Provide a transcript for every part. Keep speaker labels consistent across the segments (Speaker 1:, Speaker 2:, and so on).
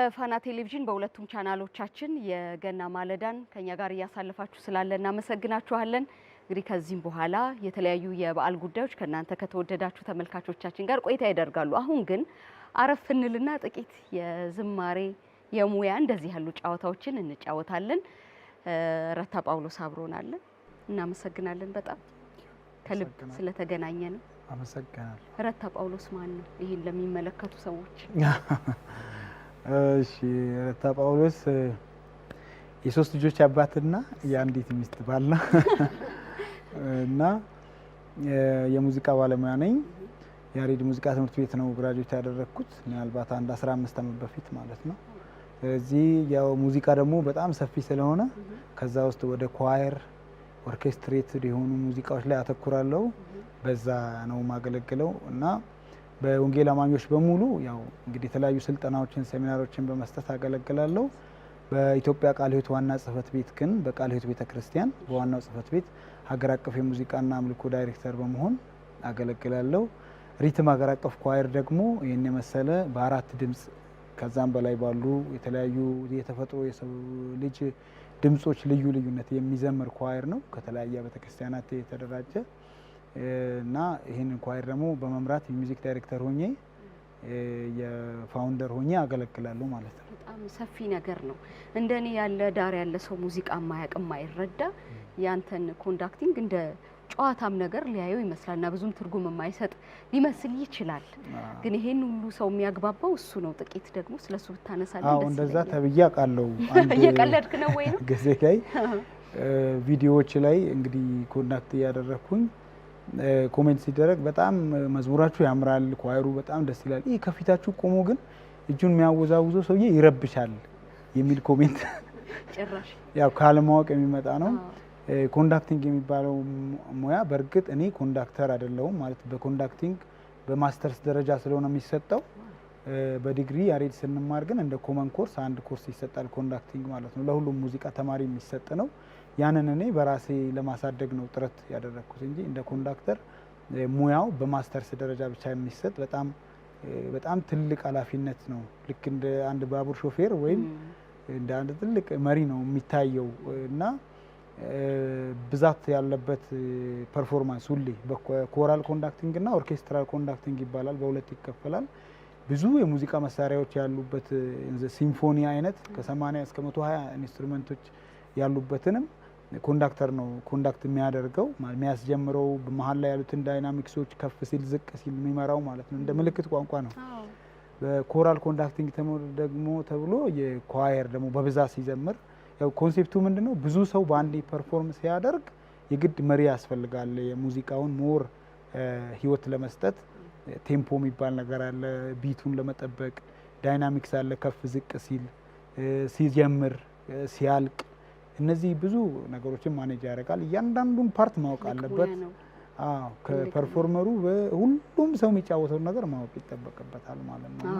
Speaker 1: በፋና ቴሌቪዥን በሁለቱም ቻናሎቻችን የገና ማለዳን ከኛ ጋር እያሳለፋችሁ ስላለ እናመሰግናችኋለን። እንግዲህ ከዚህም በኋላ የተለያዩ የበዓል ጉዳዮች ከናንተ ከተወደዳችሁ ተመልካቾቻችን ጋር ቆይታ ያደርጋሉ። አሁን ግን አረፍ እንልና ጥቂት የዝማሬ የሙያ እንደዚህ ያሉ ጨዋታዎችን እንጫወታለን። ረታ ጳውሎስ አብሮናል። እናመሰግናለን በጣም ከልብ ስለተገናኘን።
Speaker 2: አመሰግናለሁ።
Speaker 1: ረታ ጳውሎስ ማን ነው? ይሄን ለሚመለከቱ ሰዎች
Speaker 2: እሺ፣ ረታ ጳውሎስ የሶስት ልጆች አባትና የአንዲት ሚስት ባል ነው እና የሙዚቃ ባለሙያ ነኝ። ያሬድ ሙዚቃ ትምህርት ቤት ነው ግራጁዌት ያደረኩት ምናልባት አንድ 15 ዓመት በፊት ማለት ነው። ስለዚህ ያው ሙዚቃ ደግሞ በጣም ሰፊ ስለሆነ ከዛ ውስጥ ወደ ኳየር ኦርኬስትሬትድ የሆኑ ሙዚቃዎች ላይ አተኩራለሁ። በዛ ነው ማገለግለው እና በወንጌል አማኞች በሙሉ ያው እንግዲህ የተለያዩ ስልጠናዎችን ሴሚናሮችን በመስጠት አገለግላለሁ። በኢትዮጵያ ቃለ ሕይወት ዋና ጽህፈት ቤት ግን በቃለ ሕይወት ቤተክርስቲያን በዋናው ጽህፈት ቤት ሀገር አቀፍ የሙዚቃና አምልኮ ዳይሬክተር በመሆን አገለግላለሁ። ሪትም ሀገር አቀፍ ኳየር ደግሞ ይህን የመሰለ በአራት ድምጽ ከዛም በላይ ባሉ የተለያዩ የተፈጥሮ የሰው ልጅ ድምጾች ልዩ ልዩነት የሚዘምር ኳየር ነው ከተለያየ ቤተክርስቲያናት የተደራጀ እና ይህንን ኳየር ደግሞ በመምራት የሚውዚክ ዳይሬክተር ሆኜ የፋውንደር ሆኜ አገለግላለሁ ማለት ነው።
Speaker 1: በጣም ሰፊ ነገር ነው። እንደኔ ያለ ዳር ያለ ሰው ሙዚቃ ማያቅ ማይረዳ ያንተን ኮንዳክቲንግ እንደ ጨዋታም ነገር ሊያየው ይመስላልና ብዙም ትርጉም የማይሰጥ ሊመስል ይችላል። ግን ይሄን ሁሉ ሰው የሚያግባባው እሱ ነው። ጥቂት ደግሞ ስለሱ ብታነሳልኝ ደስ ይላል።
Speaker 2: እንደዛ ተብዬ አውቃለሁ።
Speaker 1: እየቀለድክ ነው ወይ ነው?
Speaker 2: ጊዜ ላይ ቪዲዮዎች ላይ እንግዲህ ኮንዳክት እያደረኩኝ ኮሜንት ሲደረግ በጣም መዝሙራችሁ ያምራል፣ ኳየሩ በጣም ደስ ይላል፣ ይሄ ከፊታችሁ ቆሞ ግን እጁን የሚያወዛውዘው ሰውዬ ይረብሻል የሚል ኮሜንት
Speaker 1: ጭራሽ
Speaker 2: ያው ካለማወቅ የሚመጣ ነው። ኮንዳክቲንግ የሚባለው ሙያ በእርግጥ እኔ ኮንዳክተር አይደለሁም ማለት በኮንዳክቲንግ በማስተርስ ደረጃ ስለሆነ የሚሰጠው በዲግሪ ያሬድ ስንማር ግን እንደ ኮመን ኮርስ አንድ ኮርስ ይሰጣል ኮንዳክቲንግ ማለት ነው። ለሁሉም ሙዚቃ ተማሪ የሚሰጥ ነው። ያንን እኔ በራሴ ለማሳደግ ነው ጥረት ያደረኩት እንጂ እንደ ኮንዳክተር ሙያው በማስተርስ ደረጃ ብቻ የሚሰጥ በጣም ትልቅ ኃላፊነት ነው። ልክ እንደ አንድ ባቡር ሾፌር ወይም እንደ አንድ ትልቅ መሪ ነው የሚታየው እና ብዛት ያለበት ፐርፎርማንስ ሁሌ በኮራል ኮንዳክቲንግ እና ኦርኬስትራል ኮንዳክቲንግ ይባላል። በሁለት ይከፈላል። ብዙ የሙዚቃ መሳሪያዎች ያሉበት ሲምፎኒ አይነት ከ80 እስከ 120 ኢንስትሩመንቶች ያሉበትንም ኮንዳክተር ነው ኮንዳክት የሚያደርገው የሚያስጀምረው በመሃል ላይ ያሉትን ዳይናሚክሶች ከፍ ሲል ዝቅ ሲል የሚመራው ማለት ነው። እንደ ምልክት ቋንቋ ነው። በኮራል ኮንዳክቲንግ ደግሞ ተብሎ የኳየር ደግሞ በብዛት ሲዘምር ያው ኮንሴፕቱ ምንድነው? ብዙ ሰው በአንድ ፐርፎርም ሲያደርግ የግድ መሪ ያስፈልጋል። የሙዚቃውን ሞር ህይወት ለመስጠት ቴምፖ የሚባል ነገር አለ፣ ቢቱን ለመጠበቅ ዳይናሚክስ አለ፣ ከፍ ዝቅ ሲል ሲጀምር ሲያልቅ እነዚህ ብዙ ነገሮችን ማኔጅ ያደርጋል። እያንዳንዱን ፓርት ማወቅ አለበት። ከፐርፎርመሩ ሁሉም ሰው የሚጫወተውን ነገር ማወቅ ይጠበቅበታል ማለት ነው።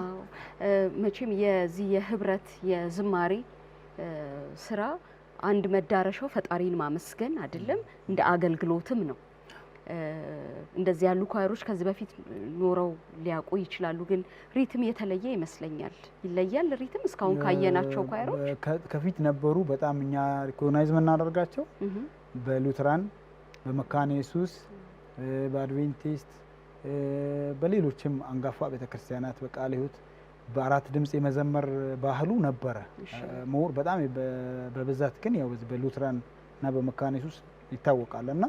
Speaker 1: መቼም የዚህ የህብረት የዝማሬ ስራ አንድ መዳረሻው ፈጣሪን ማመስገን አይደለም፣ እንደ አገልግሎትም ነው። እንደዚህ ያሉ ኳየሮች ከዚህ በፊት ኖረው ሊያውቁ ይችላሉ፣ ግን ሪትም የተለየ ይመስለኛል። ይለያል ሪትም እስካሁን ካየናቸው ኳየሮች
Speaker 2: ከፊት ነበሩ። በጣም እኛ ሪኮግናይዝ የምናደርጋቸው በሉትራን፣ በመካነ ኢየሱስ፣ በአድቬንቲስት፣ በሌሎችም አንጋፋ ቤተክርስቲያናት በቃለ ሕይወት በአራት ድምጽ የመዘመር ባህሉ ነበረ ሞር በጣም በብዛት ግን ያው በሉትራን እና በመካነ ኢየሱስ ይታወቃል እና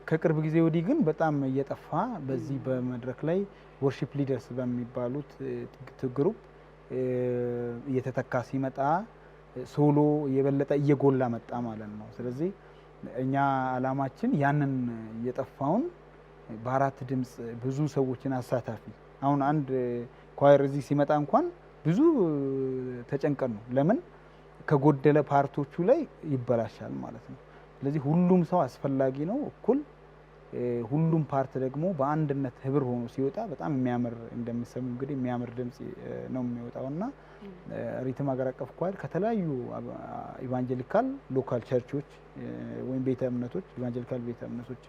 Speaker 2: ከቅርብ ጊዜ ወዲህ ግን በጣም እየጠፋ በዚህ በመድረክ ላይ ወርሺፕ ሊደርስ በሚባሉት ግሩፕ እየተተካ ሲመጣ ሶሎ የበለጠ እየጎላ መጣ ማለት ነው። ስለዚህ እኛ አላማችን ያንን የጠፋውን በአራት ድምጽ ብዙ ሰዎችን አሳታፊ አሁን አንድ ኳየር እዚህ ሲመጣ እንኳን ብዙ ተጨንቀን ነው። ለምን ከጎደለ ፓርቶቹ ላይ ይበላሻል ማለት ነው። ስለዚህ ሁሉም ሰው አስፈላጊ ነው እኩል። ሁሉም ፓርት ደግሞ በአንድነት ህብር ሆኖ ሲወጣ በጣም የሚያምር እንደምሰሙ እንግዲህ የሚያምር ድምጽ ነው የሚወጣውና ሪትም ሀገር አቀፍ ኳየር ከተለያዩ ኢቫንጀሊካል ሎካል ቸርቾች ወይም ቤተ እምነቶች ኢቫንጀሊካል ቤተ እምነቶች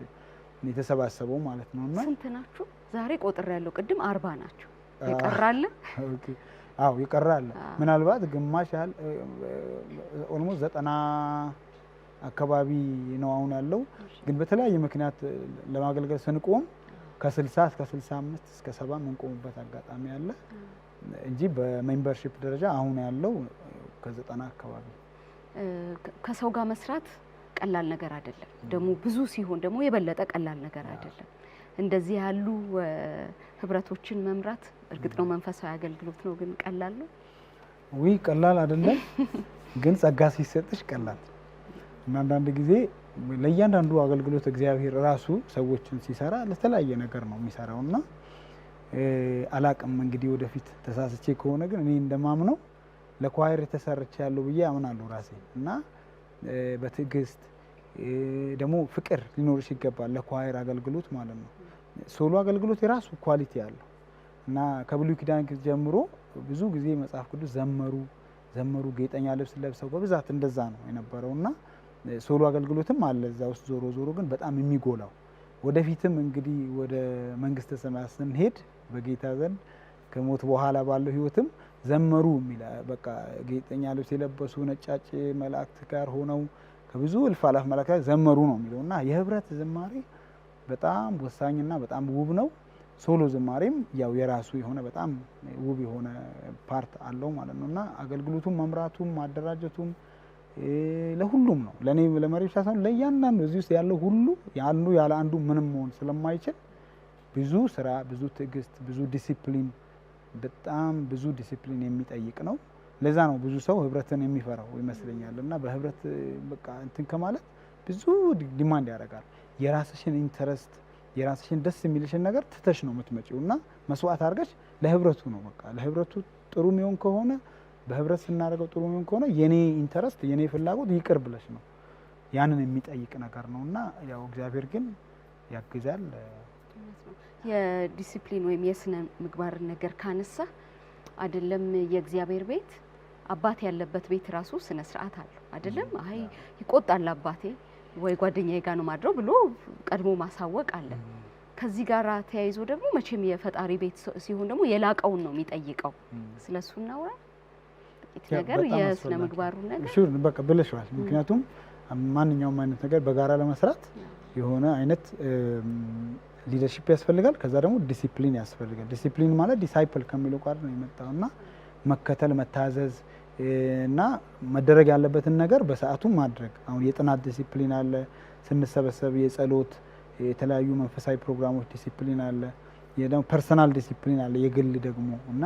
Speaker 2: የተሰባሰበው ማለት ነውና
Speaker 1: ስንት ናችሁ? ዛሬ ቆጥር ያለው ቅድም 40 ናችሁ። ይቀራል።
Speaker 2: ኦኬ አዎ ይቀራል። ምናልባት ግማሽ ያህል ኦልሞስት 90 አካባቢ ነው አሁን ያለው። ግን በተለያየ ምክንያት ለማገልገል ስንቆም ከ60 እስከ 65 እስከ 70 የምንቆምበት አጋጣሚ አለ እንጂ በሜምበርሺፕ ደረጃ አሁን ያለው ከ90 አካባቢ።
Speaker 1: ከሰው ጋር መስራት ቀላል ነገር አይደለም። ደግሞ ብዙ ሲሆን ደግሞ የበለጠ ቀላል ነገር አይደለም። እንደዚህ ያሉ ህብረቶችን መምራት እርግጥ ነው መንፈሳዊ አገልግሎት ነው፣ ግን ቀላል ነው
Speaker 2: ወይ? ቀላል አይደለም፣ ግን ጸጋ ሲሰጥሽ ቀላል። እና አንዳንድ ጊዜ ለእያንዳንዱ አገልግሎት እግዚአብሔር ራሱ ሰዎችን ሲሰራ ለተለያየ ነገር ነው የሚሰራውና አላቅም እንግዲህ ወደፊት ተሳስቼ ከሆነ ግን እኔ እንደማምነው ለኳየር ተሰርቼ ያለው ብዬ አምናለሁ ራሴ። እና በትዕግስት ደግሞ ፍቅር ሊኖርሽ ይገባል ለኳየር አገልግሎት ማለት ነው። ሶሎ አገልግሎት የራሱ ኳሊቲ አለው እና ከብሉይ ኪዳን ጀምሮ ብዙ ጊዜ መጽሐፍ ቅዱስ ዘመሩ ጌጠኛ ልብስ ለብሰው በብዛት እንደዛ ነው የነበረውና ሶሎ አገልግሎትም አለ እዛ ውስጥ። ዞሮ ግን በጣም የሚጎላው ወደፊትም እንግዲህ ወደ መንግስተ ሰማያት ስንሄድ በጌታ ዘንድ ከሞት በኋላ ባለው ህይወትም ዘመሩ የሚል በቃ ጌጠኛ ልብስ የለበሱ ነጫጭ መላእክት ጋር ሆነው ከብዙ እልፍ አላፍ መላእክት ዘመሩ ነው የሚለውና የህብረት ዝማሬ በጣም ወሳኝና በጣም ውብ ነው። ሶሎ ዝማሬም ያው የራሱ የሆነ በጣም ውብ የሆነ ፓርት አለው ማለት ነውና አገልግሎቱም መምራቱም ማደራጀቱም ለሁሉም ነው። ለኔ ለመሪ ብቻ ሳይሆን ለእያንዳንዱ እዚህ ውስጥ ያለው ሁሉ ያንዱ ያለ አንዱ ምንም መሆን ስለማይችል ብዙ ስራ፣ ብዙ ትዕግስት፣ ብዙ ዲሲፕሊን፣ በጣም ብዙ ዲሲፕሊን የሚጠይቅ ነው። ለዛ ነው ብዙ ሰው ህብረትን የሚፈራው ይመስለኛል። እና በህብረት በቃ እንትን ከማለት ብዙ ዲማንድ ያደርጋል። የራስሽን ኢንተረስት የራስሽን ደስ የሚልሽን ነገር ትተሽ ነው የምትመጪው እና መስዋዕት አድርገሽ ለህብረቱ ነው በቃ ለህብረቱ ጥሩ የሚሆን ከሆነ በህብረት ስናደርገው ጥሩ የሚሆን ከሆነ የኔ ኢንተረስት የኔ ፍላጎት ይቅር ብለሽ ነው ያንን የሚጠይቅ ነገር ነውና ያው እግዚአብሔር ግን ያግዛል።
Speaker 1: የዲሲፕሊን ወይም የስነ ምግባር ነገር ካነሳ አይደለም የእግዚአብሔር ቤት አባት ያለበት ቤት ራሱ ስነ ስርዓት አለው አይደለም። አይ ይቆጣል አባቴ ወይ ጓደኛዬ ጋር ነው ማድረው ብሎ ቀድሞ ማሳወቅ አለ። ከዚህ ጋር ተያይዞ ደግሞ መቼም የፈጣሪ ቤት ሲሆን ደግሞ የላቀውን ነው የሚጠይቀው። ስለሱ እናውራ ጥቂት ነገር የስነ ምግባሩ ነገር
Speaker 2: ሹር በቃ ብለሽዋል። ምክንያቱም ማንኛውም አይነት ነገር በጋራ ለመስራት የሆነ አይነት ሊደርሺፕ ያስፈልጋል። ከዛ ደግሞ ዲሲፕሊን ያስፈልጋል። ዲሲፕሊን ማለት ዲሳይፕል ከሚለው ቃል ነው የመጣውና መከተል፣ መታዘዝ እና መደረግ ያለበትን ነገር በሰዓቱ ማድረግ። አሁን የጥናት ዲሲፕሊን አለ፣ ስንሰበሰብ የጸሎት የተለያዩ መንፈሳዊ ፕሮግራሞች ዲሲፕሊን አለ፣ የደም ፐርሰናል ዲሲፕሊን አለ የግል ደግሞ እና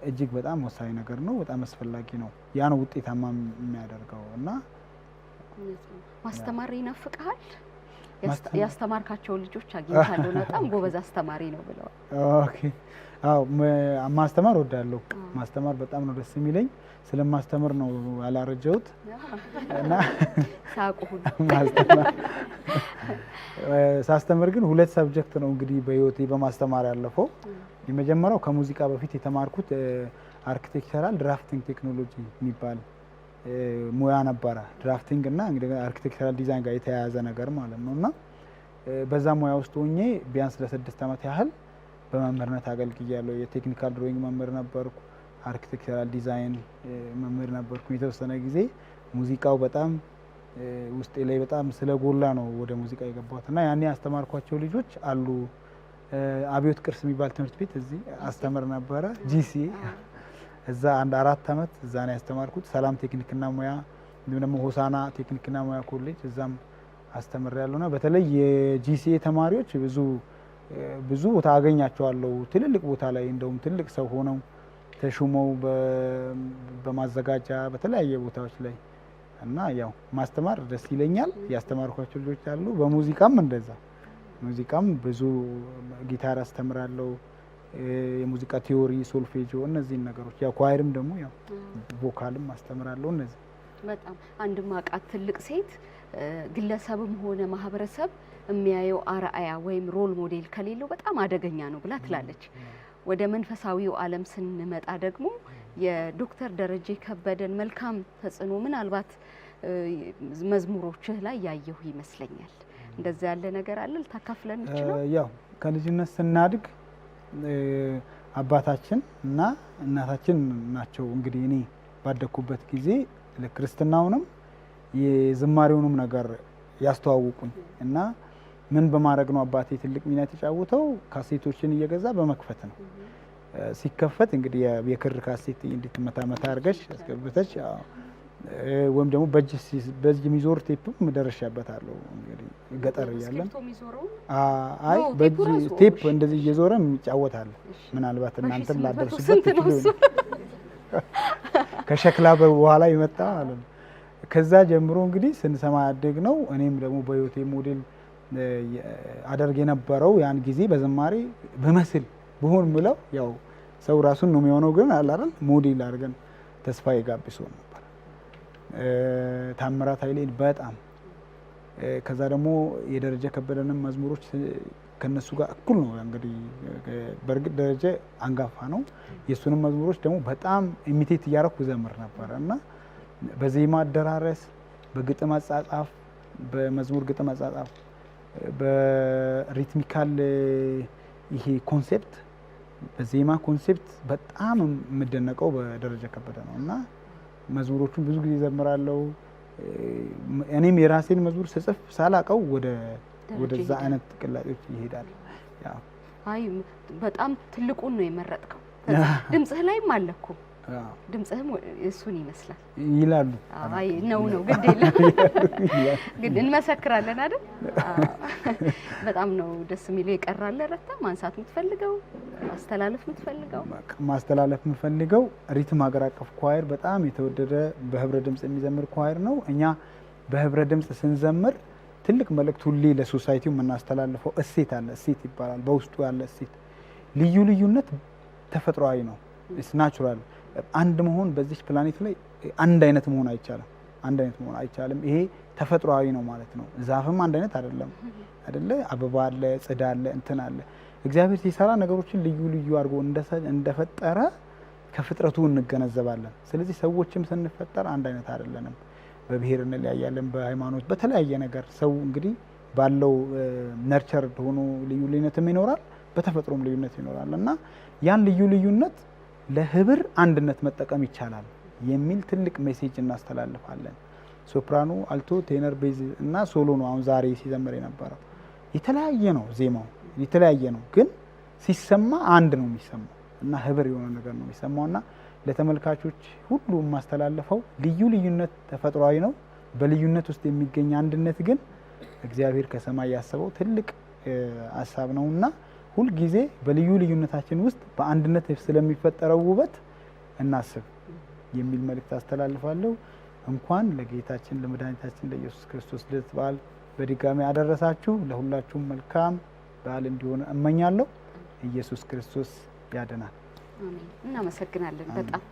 Speaker 2: እጅግ በጣም ወሳኝ ነገር ነው። በጣም አስፈላጊ ነው። ያ ነው ውጤታማ የሚያደርገው እና
Speaker 1: ማስተማር ይናፍቃል። ያስተማርካቸው ልጆች አግኝታለሁ በጣም ጎበዝ አስተማሪ ነው ብለዋል።
Speaker 2: ኦኬ አዎ ማስተማር ወዳለሁ። ማስተማር በጣም ነው ደስ የሚለኝ። ስለማስተምር ነው ያላረጀሁት እና ሳስተምር ግን ሁለት ሰብጀክት ነው እንግዲህ በህይወቴ በማስተማር ያለፈው። የመጀመሪያው ከሙዚቃ በፊት የተማርኩት አርኪቴክቸራል ድራፍቲንግ ቴክኖሎጂ የሚባል ሙያ ነበረ። ድራፍቲንግ እና እንግዲህ አርኪቴክቸራል ዲዛይን ጋር የተያያዘ ነገር ማለት ነውና በዛ ሙያ ውስጥ ሆኜ ቢያንስ ለ6 ዓመት ያህል በመምህርነት አገልግያለሁ። የቴክኒካል ድሮይንግ መምህር ነበርኩ፣ አርኪቴክቸራል ዲዛይን መምህር ነበርኩ የተወሰነ ጊዜ። ሙዚቃው በጣም ውስጤ ላይ በጣም ስለጎላ ነው ወደ ሙዚቃ የገባሁት እና ያኔ ያስተማርኳቸው ልጆች አሉ። አብዮት ቅርስ የሚባል ትምህርት ቤት እዚህ አስተምር ነበረ፣ ጂሲ እዛ አንድ 4 ዓመት እዛ ነው ያስተማርኩት። ሰላም ቴክኒክና ሙያ እንዲሁም ደግሞ ሆሳና ቴክኒክና ሙያ ኮሌጅ እዛም አስተምር ያለውና በተለይ የጂሲኤ ተማሪዎች ብዙ ቦታ አገኛቸዋለሁ። ትልልቅ ቦታ ላይ እንደውም ትልቅ ሰው ሆነው ተሹመው በማዘጋጃ በተለያየ ቦታዎች ላይ እና ያው ማስተማር ደስ ይለኛል። ያስተማርኳቸው ልጆች አሉ። በሙዚቃም እንደዛ ሙዚቃም ብዙ ጊታር አስተምራለሁ፣ የሙዚቃ ቲዮሪ፣ ሶልፌጆ እነዚህን ነገሮች ያው ኳየርም ደግሞ ያው ቮካልም አስተምራለሁ። እነዚህ
Speaker 1: በጣም አንድ ማቃት ትልቅ ሴት ግለሰብም ሆነ ማህበረሰብ የሚያየው አርአያ ወይም ሮል ሞዴል ከሌለው በጣም አደገኛ ነው ብላ ትላለች። ወደ መንፈሳዊው ዓለም ስንመጣ ደግሞ የዶክተር ደረጀ ከበደን መልካም ተጽዕኖ ምናልባት መዝሙሮችህ ላይ ያየሁ ይመስለኛል። እንደዛ ያለ ነገር አለ ልታካፍለን ይችላል?
Speaker 2: ያው ከልጅነት ስናድግ አባታችን እና እናታችን ናቸው። እንግዲህ እኔ ባደኩበት ጊዜ ለክርስትናውንም የዝማሬውንም ነገር ያስተዋውቁኝ እና ምን በማድረግ ነው አባቴ ትልቅ ሚና የተጫወተው? ካሴቶችን እየገዛ በመክፈት ነው። ሲከፈት እንግዲህ የክር ካሴት እንድትመታ መታ አድርገሽ አስገብተሽ ወይም ደግሞ በእጅ የሚዞር ቴፕም ደርሻበታለሁ። እንግዲህ ገጠር እያለን አይ በእጅ ቴፕ እንደዚህ እየዞረ ይጫወታል። ምናልባት እናንተም ላደርሱበት ከሸክላ በኋላ ይመጣ ማለት ነው። ከዛ ጀምሮ እንግዲህ ስንሰማ ያደግ ነው። እኔም ደግሞ በህይወቴ ሞዴል አደርግ የነበረው ያን ጊዜ በዝማሬ በመስል ብሆን ምለው ያው ሰው ራሱን ነው የሚሆነው፣ ግን አለ አይደል ሞዴል አድርገን ተስፋዬ ጋቢሶ ነበር፣ ታምራት ኃይሌን በጣም ከዛ ደግሞ የደረጀ ከበደንም መዝሙሮች ከነሱ ጋር እኩል ነው። እንግዲህ በእርግጥ ደረጀ አንጋፋ ነው፣ የሱንም መዝሙሮች ደግሞ በጣም ኢሚቴት እያደረኩ ዘምር ነበር እና በዜማ አደራረስ፣ በግጥም አጻጻፍ፣ በመዝሙር ግጥም አጻጻፍ፣ በሪትሚካል ይሄ ኮንሴፕት፣ በዜማ ኮንሴፕት በጣም የምደነቀው በደረጀ ከበደ ነው እና መዝሙሮቹን ብዙ ጊዜ ዘምራለሁ። እኔም የራሴን መዝሙር ስጽፍ ሳላቀው ወደዛ አይነት ቅላጤዎች ይሄዳል። ያው
Speaker 1: አይ በጣም ትልቁን ነው የመረጥከው። ድምጽህ ላይም አለ እኮ ድምጽህም እሱን ይመስላል
Speaker 2: ይላሉ።
Speaker 1: አይ ነው ግድ የለም ግን እንመሰክራለን አይደል? በጣም ነው ደስ የሚለው። የቀራለ ረታ ማንሳት የምትፈልገው ማስተላለፍ የምትፈልገው ሪትም ሀገር አቀፍ ኳየር በጣም የተወደደ በህብረ ድምጽ የሚዘምር ኳየር ነው። እኛ በህብረ ድምጽ ስንዘምር ትልቅ መልእክት ሁሌ ለሶሳይቲው የምናስተላልፈው እሴት አለ። እሴት ይባላል። በውስጡ ያለ እሴት ልዩነት ተፈጥሯዊ ነው። ኢትስ ናቹራል። አንድ መሆን በዚህ ፕላኔት ላይ አንድ አይነት መሆን አይቻልም። ይሄ ተፈጥሯዊ ነው ማለት ነው። ዛፍም አንድ አይነት አይደለ? አበባ አለ፣ ጽድ አለ፣ እንትን አለ። እግዚአብሔር ሲሰራ ነገሮችን ልዩ አድርጎ እንደፈጠረ ከፍጥረቱ እንገነዘባለን። ስለዚህ ሰዎችም ስንፈጠር አንድ አይነት አይደለንም። በብሔር እንለያያለን፣ በሃይማኖት፣ በተለያየ ነገር ሰው እንግዲህ ባለው ነርቸር ሆኖ ልዩነትም ይኖራል፣ በተፈጥሮም ልዩነት ይኖራል እና ያን ልዩነት ለህብር አንድነት መጠቀም ይቻላል የሚል ትልቅ ሜሴጅ እናስተላልፋለን። ሶፕራኖ፣ አልቶ፣ ቴነር፣ ቤዝ እና ሶሎ ነው አሁን ዛሬ ሲዘምር የነበረው። የተለያየ ነው ዜማው የተለያየ ነው፣ ግን ሲሰማ አንድ ነው የሚሰማው እና ህብር የሆነ ነገር ነው የሚሰማው እና ለተመልካቾች ሁሉ የማስተላልፈው ልዩነት ተፈጥሯዊ ነው። በልዩነት ውስጥ የሚገኝ አንድነት ግን እግዚአብሔር ከሰማይ ያሰበው ትልቅ ሀሳብ ነውና ሁልጊዜ በልዩነታችን ውስጥ በአንድነት ስለሚፈጠረው ውበት እናስብ የሚል መልእክት አስተላልፋለሁ። እንኳን ለጌታችን ለመድኃኒታችን ለኢየሱስ ክርስቶስ ልደት በዓል በድጋሚ አደረሳችሁ። ለሁላችሁም መልካም በዓል እንዲሆን እመኛለሁ። ኢየሱስ ክርስቶስ ያድናል። አሜን። እናመሰግናለን። በጣም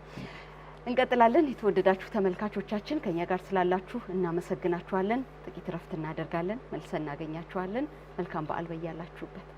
Speaker 1: እንቀጥላለን። የተወደዳችሁ ተመልካቾቻችን ከኛ ጋር ስላላችሁ እናመሰግናችኋለን። ጥቂት ረፍት እናደርጋለን፣ መልሰን እናገኛችኋለን። መልካም በዓል በያላችሁበት።